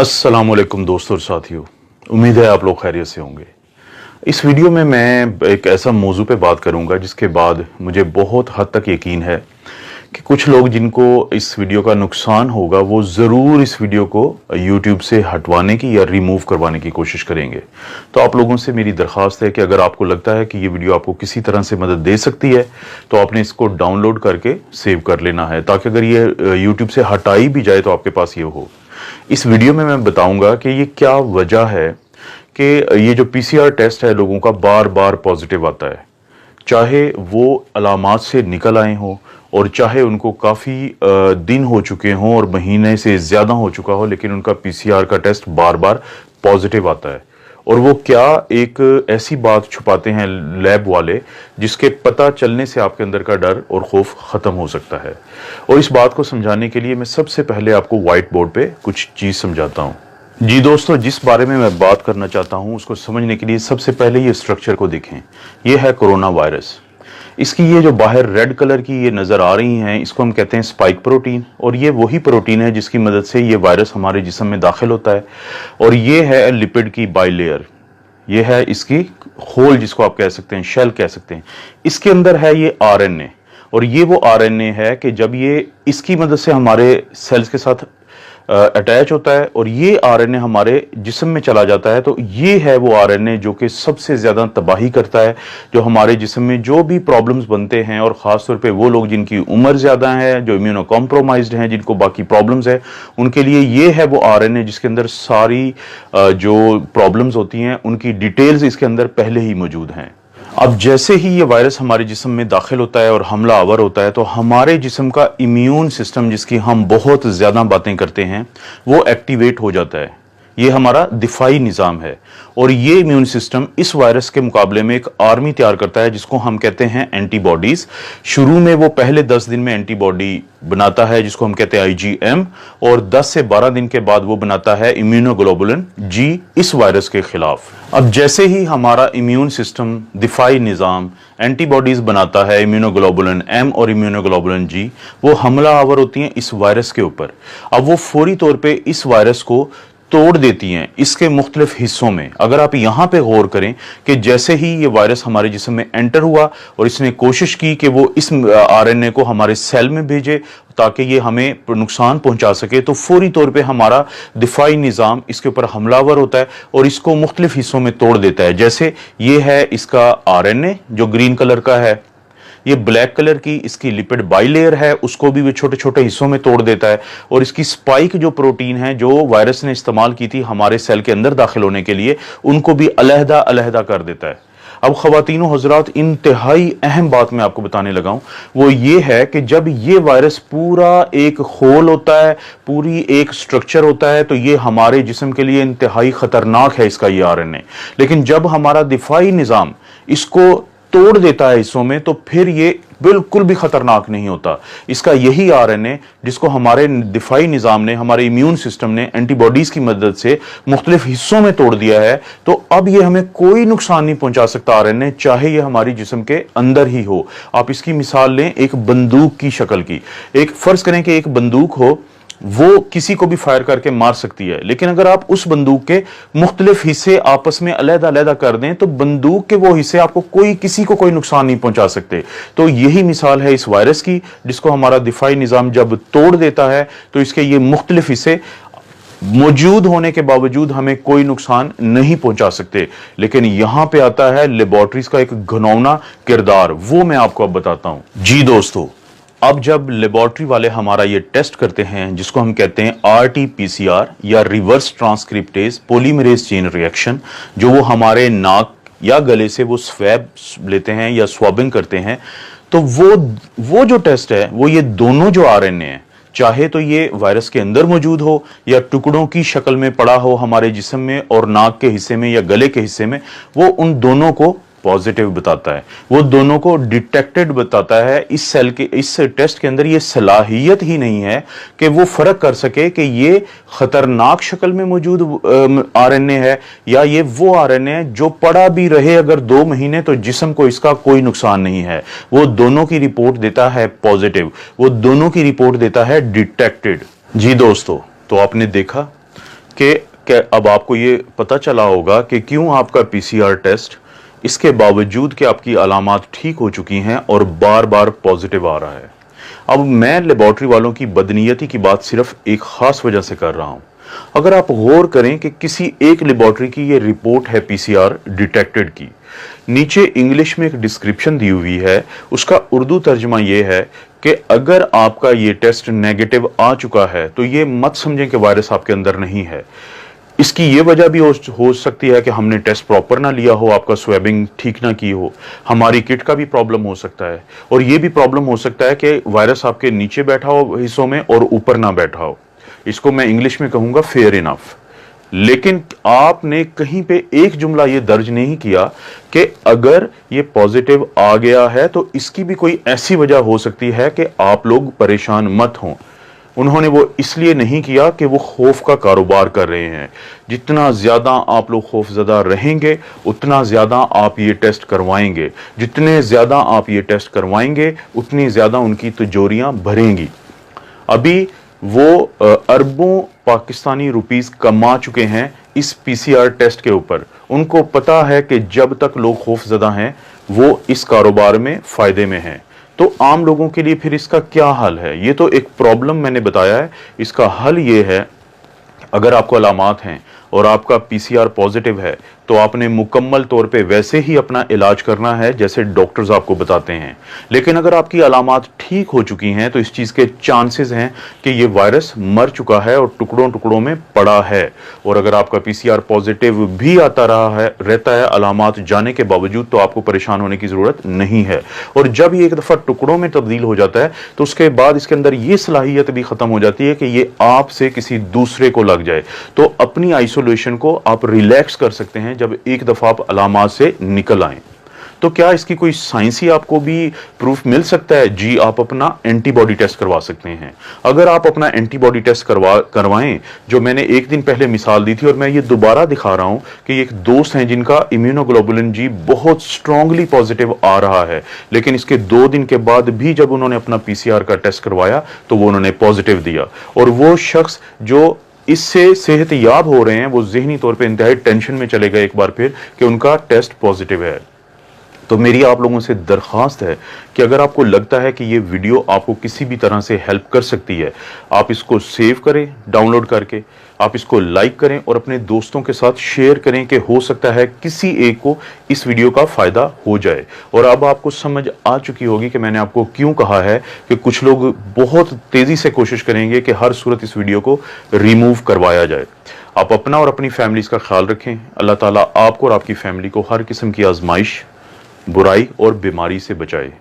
अस्सलामुअलैकुम दोस्तों और साथियों, उम्मीद है आप लोग खैरियत से होंगे। इस वीडियो में मैं एक ऐसा मौजू पे बात करूंगा जिसके बाद मुझे बहुत हद तक यकीन है कि कुछ लोग जिनको इस वीडियो का नुकसान होगा वो ज़रूर इस वीडियो को यूट्यूब से हटवाने की या रिमूव करवाने की कोशिश करेंगे। तो आप लोगों से मेरी दरख्वास्त है कि अगर आपको लगता है कि ये वीडियो आपको किसी तरह से मदद दे सकती है तो आपने इसको डाउनलोड करके सेव कर लेना है, ताकि अगर ये यूट्यूब से हटाई भी जाए तो आपके पास ये हो। इस वीडियो में मैं बताऊंगा कि ये क्या वजह है कि ये जो पीसीआर टेस्ट है लोगों का बार बार पॉजिटिव आता है, चाहे वो अलामात से निकल आए हों और चाहे उनको काफ़ी दिन हो चुके हों और महीने से ज़्यादा हो चुका हो, लेकिन उनका पीसीआर का टेस्ट बार बार पॉजिटिव आता है। और वो क्या एक ऐसी बात छुपाते हैं लैब वाले जिसके पता चलने से आपके अंदर का डर और खौफ ख़त्म हो सकता है। और इस बात को समझाने के लिए मैं सबसे पहले आपको व्हाइट बोर्ड पे कुछ चीज़ समझाता हूँ। जी दोस्तों, जिस बारे में मैं बात करना चाहता हूँ उसको समझने के लिए सबसे पहले ये स्ट्रक्चर को देखें। ये है कोरोना वायरस। इसकी ये जो बाहर रेड कलर की ये नज़र आ रही हैं, इसको हम कहते हैं स्पाइक प्रोटीन। और ये वही प्रोटीन है जिसकी मदद से ये वायरस हमारे जिस्म में दाखिल होता है। और ये है लिपिड की बाइलेयर, ये है इसकी होल जिसको आप कह सकते हैं, शेल कह सकते हैं। इसके अंदर है ये आरएनए, और ये वो आरएनए है कि जब ये इसकी मदद से हमारे सेल्स के साथ अटैच होता है और ये आरएनए हमारे जिस्म में चला जाता है, तो ये है वो आरएनए जो कि सबसे ज़्यादा तबाही करता है, जो हमारे जिस्म में जो भी प्रॉब्लम्स बनते हैं, और ख़ास तौर पे वो लोग जिनकी उम्र ज़्यादा है, जो इम्यूनो कॉम्प्रोमाइज्ड हैं, जिनको बाकी प्रॉब्लम्स है, उनके लिए ये है वो आरएनए जिसके अंदर सारी जो प्रॉब्लम्स होती हैं उनकी डिटेल्स इसके अंदर पहले ही मौजूद हैं। अब जैसे ही ये वायरस हमारे जिस्म में दाखिल होता है और हमला आवर होता है, तो हमारे जिस्म का इम्यून सिस्टम, जिसकी हम बहुत ज़्यादा बातें करते हैं, वो एक्टिवेट हो जाता है। ये हमारा दिफाई निज़ाम है, और ये इम्यून सिस्टम इस वायरस के मुकाबले में एक आर्मी तैयार करता है जिसको हम कहते हैं एंटीबॉडीज़। शुरू में वो पहले 10 दिन में एंटीबॉडी बनाता है जिसको हम कहते हैं आईजीएम, और 10 से 12 दिन के बाद वो बनाता है इम्यूनोग्लोबुलिन जी इस वायरस के खिलाफ। अब जैसे ही हमारा इम्यून सिस्टम, दिफाई निज़ाम एंटीबॉडीज़ बनाता है, इम्यूनोग्लोबुलिन एम और इम्यूनोग्लोबुलिन जी, वो हमला आवर होती हैं इस वायरस के ऊपर। अब वो फौरी तौर पर इस वायरस को तोड़ देती हैं इसके मुख्तलिफ हिस्सों में। अगर आप यहाँ पे गौर करें कि जैसे ही ये वायरस हमारे जिस्म में एंटर हुआ और इसने कोशिश की कि वो इस आरएनए को हमारे सेल में भेजे ताकि ये हमें नुकसान पहुंचा सके, तो फौरी तौर पे हमारा दिफाई निज़ाम इसके ऊपर हमलावर होता है और इसको मुख्तलिफ हिस्सों में तोड़ देता है। जैसे ये है इसका आरएनए जो ग्रीन कलर का है, ये ब्लैक कलर की इसकी लिपिड बाइलेयर है, उसको भी वो छोटे छोटे हिस्सों में तोड़ देता है। और इसकी स्पाइक जो प्रोटीन है जो वायरस ने इस्तेमाल की थी हमारे सेल के अंदर दाखिल होने के लिए, उनको भी अलहदा अलहदा कर देता है। अब ख़वातीनो हज़रात, इंतहाई अहम बात मैं आपको बताने लगा हूं, वो ये है कि जब ये वायरस पूरा एक होल होता है, पूरी एक स्ट्रक्चर होता है, तो ये हमारे जिस्म के लिए इंतहाई ख़तरनाक है इसका ये आरएनए। लेकिन जब हमारा दिफाई निज़ाम इसको तोड़ देता है हिस्सों में, तो फिर ये बिल्कुल भी खतरनाक नहीं होता। इसका यही आरएनए जिसको हमारे दिफाई निज़ाम ने, हमारे इम्यून सिस्टम ने एंटीबॉडीज़ की मदद से मुख्तलिफ हिस्सों में तोड़ दिया है, तो अब ये हमें कोई नुकसान नहीं पहुंचा सकता आरएनए, चाहे ये हमारी जिस्म के अंदर ही हो। आप इसकी मिसाल लें एक बंदूक की शक्ल की। एक फ़र्ज़ करें कि एक बंदूक हो, वो किसी को भी फायर करके मार सकती है, लेकिन अगर आप उस बंदूक के मुख्तलिफ हिस्से आपस में अलहदा अलहदा कर दें तो बंदूक के वो हिस्से आपको किसी को कोई नुकसान नहीं पहुंचा सकते। तो यही मिसाल है इस वायरस की, जिसको हमारा दिफाई निज़ाम जब तोड़ देता है तो इसके ये मुख्तलिफ हिस्से मौजूद होने के बावजूद हमें कोई नुकसान नहीं पहुंचा सकते। लेकिन यहां पे आता है लेबोरेटरीज का एक घिनौना किरदार, वो मैं आपको अब बताता हूं। जी दोस्तों, अब जब लेबोरेटरी वाले हमारा ये टेस्ट करते हैं जिसको हम कहते हैं आरटी-पीसीआर या reverse transcriptase polymerase chain reaction, जो वो हमारे नाक या गले से वो स्वैब लेते हैं या स्वाबिंग करते हैं, तो वो जो टेस्ट है वो ये दोनों जो आरएनए हैं, चाहे तो ये वायरस के अंदर मौजूद हो या टुकड़ों की शक्ल में पड़ा हो हमारे जिस्म में और नाक के हिस्से में या गले के हिस्से में, वो उन दोनों को पॉजिटिव बताता है, वो दोनों को डिटेक्टेड बताता है। इस सेल के इस टेस्ट के अंदर ये सलाहियत ही नहीं है कि वो फर्क कर सके कि ये खतरनाक शक्ल में मौजूद आरएनए है या ये वो आरएनए है जो पड़ा भी रहे अगर 2 महीने तो जिस्म को इसका कोई नुकसान नहीं है। वो दोनों की रिपोर्ट देता है पॉजिटिव, वो दोनों की रिपोर्ट देता है डिटेक्टेड। जी दोस्तों, तो आपने देखा कि अब आपको ये पता चला होगा कि क्यों आपका पीसीआर टेस्ट इसके बावजूद कि आपकी अलामात ठीक हो चुकी हैं और बार बार पॉजिटिव आ रहा है। अब मैं लेबॉर्ट्री वालों की बदनीयती की बात सिर्फ एक खास वजह से कर रहा हूं। अगर आप गौर करें कि किसी एक लेबॉर्ट्री की ये रिपोर्ट है पीसीआर डिटेक्टेड की, नीचे इंग्लिश में एक डिस्क्रिप्शन दी हुई है, उसका उर्दू तर्जमा ये है कि अगर आपका ये टेस्ट नेगेटिव आ चुका है तो ये मत समझें कि वायरस आपके अंदर नहीं है। इसकी ये वजह भी हो सकती है कि हमने टेस्ट प्रॉपर ना लिया हो, आपका स्वेबिंग ठीक ना की हो, हमारी किट का भी प्रॉब्लम हो सकता है, और ये भी प्रॉब्लम हो सकता है कि वायरस आपके नीचे बैठा हो हिस्सों में और ऊपर ना बैठा हो। इसको मैं इंग्लिश में कहूंगा फेयर इनफ। लेकिन आपने कहीं पे एक जुमला ये दर्ज नहीं किया कि अगर ये पॉजिटिव आ गया है तो इसकी भी कोई ऐसी वजह हो सकती है कि आप लोग परेशान मत हों। उन्होंने वो इसलिए नहीं किया कि वो खौफ का कारोबार कर रहे हैं। जितना ज्यादा आप लोग खौफजदा रहेंगे उतना ज्यादा आप ये टेस्ट करवाएंगे, जितने ज्यादा आप ये टेस्ट करवाएंगे उतनी ज्यादा उनकी तिजोरियां भरेंगी। अभी वो अरबों पाकिस्तानी रुपीस कमा चुके हैं इस पीसीआर टेस्ट के ऊपर। उनको पता है कि जब तक लोग खौफजदा हैं वो इस कारोबार में फायदे में हैं। तो आम लोगों के लिए फिर इसका क्या हल है? ये तो एक प्रॉब्लम मैंने बताया है, इसका हल ये है, अगर आपको अलामात हैं और आपका पीसीआर पॉजिटिव है तो आपने मुकम्मल तौर पे वैसे ही अपना इलाज करना है जैसे डॉक्टर्स आपको बताते हैं। लेकिन अगर आपकी अलामात ठीक हो चुकी हैं तो इस चीज़ के चांसेस हैं कि ये वायरस मर चुका है और टुकड़ों टुकड़ों में पड़ा है। और अगर आपका पीसीआर पॉजिटिव भी आता रहता है अलामात जाने के बावजूद, तो आपको परेशान होने की ज़रूरत नहीं है। और जब ये एक दफ़ा टुकड़ों में तब्दील हो जाता है तो उसके बाद इसके अंदर ये सलाहियत भी ख़त्म हो जाती है कि ये आपसे किसी दूसरे को लग जाए। तो अपनी आइसोलेशन को आप रिलैक्स कर सकते हैं जब एक दफा आप अलामात से निकल आए। तो क्या इसकी कोई साइंसी आपको भी प्रूफ मिल सकता है? जी, आप अपना एंटीबॉडी टेस्ट करवा सकते हैं। अगर आप अपना एंटीबॉडी टेस्ट करवाएं, जो मैंने एक दिन पहले मिसाल दी थी और मैं ये दोबारा दिखा रहा हूं कि एक दोस्त हैं जिनका इम्यूनोग्लोबुलिन जी बहुत स्ट्रांगली पॉजिटिव आ रहा है, लेकिन इसके 2 दिन के बाद भी जब उन्होंने अपना पीसीआर का टेस्ट करवाया तो वो उन्होंने पॉजिटिव दिया। और वो शख्स जो इससे सेहतयाब हो रहे हैं वो ज़हनी तौर पे इंतहाई टेंशन में चले गए एक बार फिर कि उनका टेस्ट पॉजिटिव है। तो मेरी आप लोगों से दरख्वास्त है कि अगर आपको लगता है कि ये वीडियो आपको किसी भी तरह से हेल्प कर सकती है, आप इसको सेव करें डाउनलोड करके, आप इसको लाइक करें और अपने दोस्तों के साथ शेयर करें कि हो सकता है किसी एक को इस वीडियो का फ़ायदा हो जाए। और अब आपको समझ आ चुकी होगी कि मैंने आपको क्यों कहा है कि कुछ लोग बहुत तेज़ी से कोशिश करेंगे कि हर सूरत इस वीडियो को रिमूव करवाया जाए। आप अपना और अपनी फैमिलीज़ का ख्याल रखें। अल्लाह ताला आपको और आपकी फैमिली को हर किस्म की आजमाइश, बुराई और बीमारी से बचाए।